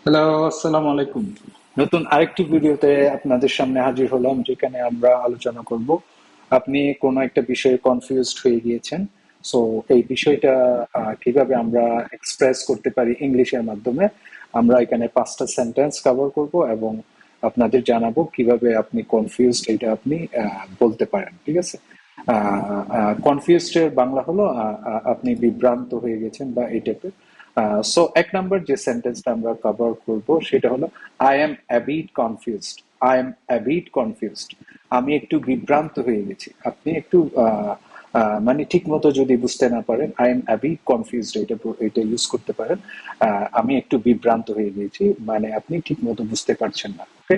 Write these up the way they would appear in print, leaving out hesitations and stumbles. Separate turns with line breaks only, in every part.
Hello, আসসালামু আলাইকুম। নতুন আরেকটি ভিডিওতে আপনাদের সামনে হাজির হলাম, যেখানে আমরা আলোচনা করব। আপনি কোনো একটা বিষয়ে কনফিউজড হয়ে গিয়েছেন। সো এই বিষয়টা কিভাবে আমরা এক্সপ্রেস করতে পারি ইংলিশের মাধ্যমে। আমরা এখানে 5টা সেন্টেন্স কভার করব এবং আপনাদের জানাবো কিভাবে আপনি কনফিউজড এটা আপনি বলতে পারেন। ঠিক আছে? কনফিউজড এর বাংলা হলো আপনি বিভ্রান্ত হয়ে গেছেন বা এই টাইপের। সো এক নাম্বার যে সেন্টেন্সটা আমরা কভার করব সেটা হলো I am অ্যাবিট confused. I am অ্যাবিট confused. আমি একটু বিভ্রান্ত হয়ে গেছি। আপনি একটু মানে ঠিক মতো যদি বুঝতে না পারেন, আই এম অ্যাবিট কনফিউজড এটা ইউজ করতে পারেন। আমি একটু বিভ্রান্ত হয়ে গেছি, মানে আপনি ঠিক মতো বুঝতে পারছেন না। ওকে,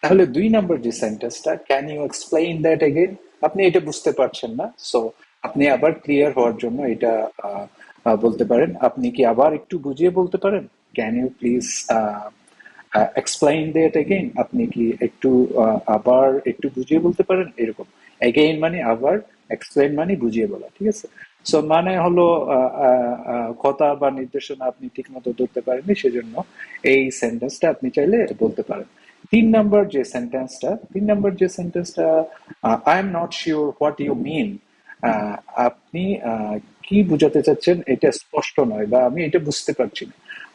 তাহলে 2 নম্বর যে সেন্টেন্সটা, can you explain that again. আপনি এটা বুঝতে পারছেন না, সো আপনি আবার ক্লিয়ার হওয়ার জন্য এটা বলতে পারেন, আপনি কি আবার একটু বুঝিয়ে বলতে পারেন, can you please explain that again. আপনি কি একটু আবার একটু বুঝিয়ে বলতে পারেন, এরকম। এগেইন মানে আবার, এক্সপ্লেইন মানে বুঝিয়ে বলা। ঠিক আছে? সো মানে হলো কথা বা নির্দেশনা আপনি ঠিক মতো ধরতে পারেননি, সেজন্য এই সেন্টেন্সটা আপনি চাইলে বলতে পারেন। 3 নম্বর যে সেন্টেন্সটা, I am not sure what you mean. আহ, আপনি কি বোঝাতে চাচ্ছেন এটা স্পষ্ট নয়, বা আমি এটা বুঝতে পারছি না।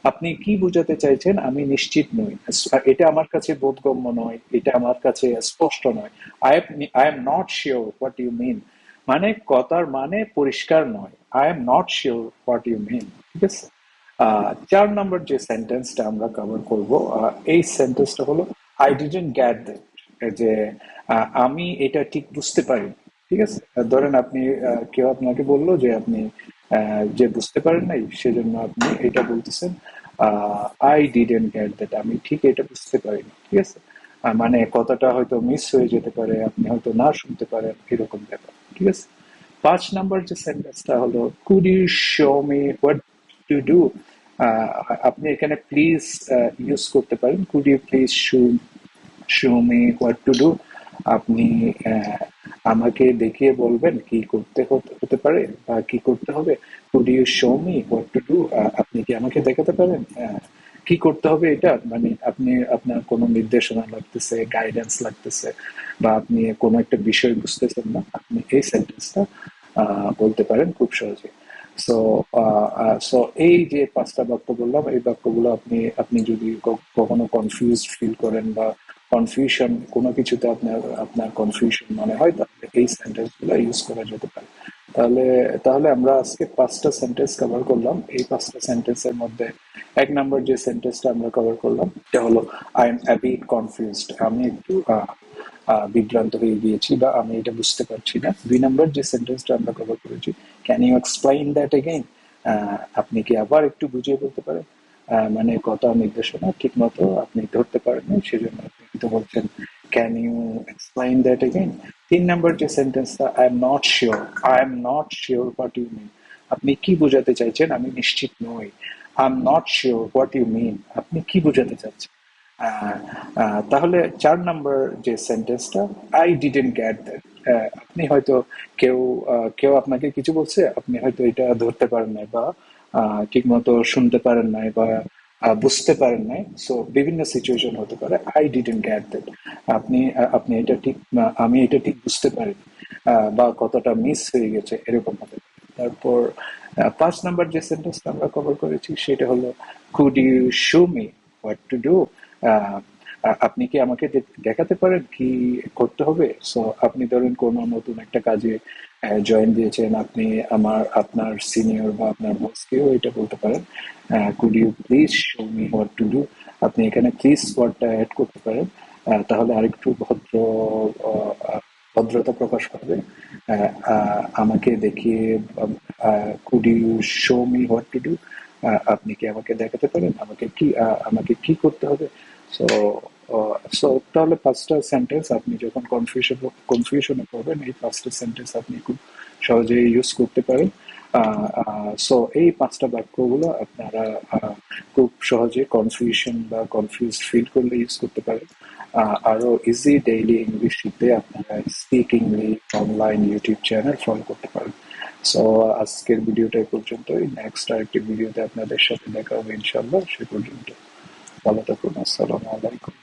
আপনি কি বোঝাতে চাইছেন আমি নিশ্চিত নই, এটা আমার কাছে বোধগম্য নয়, এটা আমার কাছে স্পষ্ট নয়। I am not sure what you mean, মানে কথার মানে পরিষ্কার নয়। I am not sure what you mean. ঠিক আছে? 4 নম্বর যে সেন্টেন্সটা আমরা কভার করব, এই সেন্টেন্সটা হলো আই ডিডন্ট গেট দ্যাট। যে আমি এটা ঠিক বুঝতে পারি। ঠিক আছে? ধরেন আপনি কেউ আপনাকে বললো যে আপনি যে বুঝতে পারেন নাই, সেজন্য আপনি এটা বলতেছেন আই ডিডন্ট গেট দ্যাট, আমি ঠিক এটা বুঝতে পারিনি। ঠিক আছে? মানে কথাটা হয়তো মিস হয়ে যেতে পারে, আপনি হয়তো না শুনতে পারেন, এরকম ব্যাপার। ঠিক আছে? 5 নম্বর যে সেন্টেন্সটা হলো could you show me what to do. আপনি এখানে প্লিজ ইউজ করতে পারেন, could you please show me what to do. আপনি আমাকে দেখিয়ে বলবেন কি করতে হতে পারে বা কি করতে হবে। Could you show me what to do. আপনি কি আমাকে দেখাতে পারেন কি করতে হবে। এটা মানে আপনি, আপনার কোনো নির্দেশনা লাগতেছে, গাইডেন্স লাগতেছে, বা আপনি কোনো একটা বিষয় বুঝতেছেন না, আপনি এই সেন্টেন্সটা বলতে পারেন খুব সহজে। সো সো এই যে 5টা বাক্য বললাম, এই বাক্যগুলো আপনি আপনি যদি কখনো কনফিউজড ফিল করেন বা কনফিউশন কোনো কিছুতে আপনার আপনার কনফিউশন মনে হয়, তাহলে এই সেন্টেন্স গুলো ইউজ করা যেতে পারে। তাহলে তাহলে আমরা আজকে 5টা সেন্টেন্স কভার করলাম। এই 5টা সেন্টেন্সের মধ্যে 1 নম্বর যে সেন্টেন্সটা আমরা কভার করলাম এটা হলো আই এম অ্যাবিট কনফিউজড। আমি একটু বিভ্রান্ত হয়ে গিয়েছি বা আমি এটা বুঝতে পারছি না। 2 নম্বর যে সেন্টেন্সটা আমরা কভার করেছি, can you explain that again. আপনি কি আবার একটু বুঝিয়ে বলতে পারেন। মানে কথা নির্দেশনা ঠিক মতো আপনি ধরতে পারেন, সেজন্য আপনি কিন্তু বলছেন can you explain that again. 3 নম্বর যে সেন্টেন্সটা, I am not sure. I am not sure what you mean. আপনি কি বোঝাতে চাইছেন আমি নিশ্চিত নই। I am not sure what you mean, আপনি কি বোঝাতে চাচ্ছেন। তাহলে 4 নম্বর যে সেন্টেন্সটা, আই ডিডন্ট গেট দ্যাট। আপনি হয়তো কেউ কেউ আপনাকে কিছু বলছে, আপনি হয়তো এটা ধরতে পারেন নাই, বা ঠিক মতো শুনতে পারেন নাই, বা বুঝতে পারেন নাই। সো বিভিন্ন সিচুয়েশন হতে পারে, আই ডিডন্ট গেট দ্যাট। আপনি এটা ঠিক আমি এটা ঠিক বুঝতে পারিনি, বা কতটা মিস হয়ে গেছে, এরকম হতে পারে। তারপর 5 নম্বর যে সেন্টেন্সটা আমরা কভার করেছি সেটা হলো could you show me what to do. আপনি কি আমাকে দেখাতে পারেন কি করতে হবে। সো আপনি ধরেন কোনো নতুন একটা কাজে জয়েন দিয়েছেন, আপনি আপনার সিনিয়র বা আপনার বসকেও এটা বলতে পারেন, could you please show me what to do. আপনি এখানে প্লিজ ওয়ার্ডটা অ্যাড করতে পারেন, তাহলে আরেকটু ভদ্রতা প্রকাশ পাবে। আমাকে দেখিয়ে, could you show me what to do. আপনি কি আমাকে দেখাতে পারেন আমাকে কি করতে হবে। সো সো তাহলে 5টা সেন্টেন্স আপনি যখন কনফিউশনে পড়বেন, এই 5টা সেন্টেন্স আপনি খুব সহজেই ইউজ করতে পারেন। সো এই 5টা বাক্যগুলো আপনারা খুব সহজে কনফিউশন বা কনফিউজ ফিল করলে ইউজ করতে পারেন। আরো ইজি ডেইলি ইংলিশ শিখতে আপনারা speak English online YouTube channel follow করতে পারেন। সো আজকের ভিডিওটা এই পর্যন্তই। নেক্সট আরেকটি ভিডিওতে আপনাদের সাথে দেখা হবে ইনশাল্লাহ। সে পর্যন্ত ভালো থাকুন। আসসালামু আলাইকুম।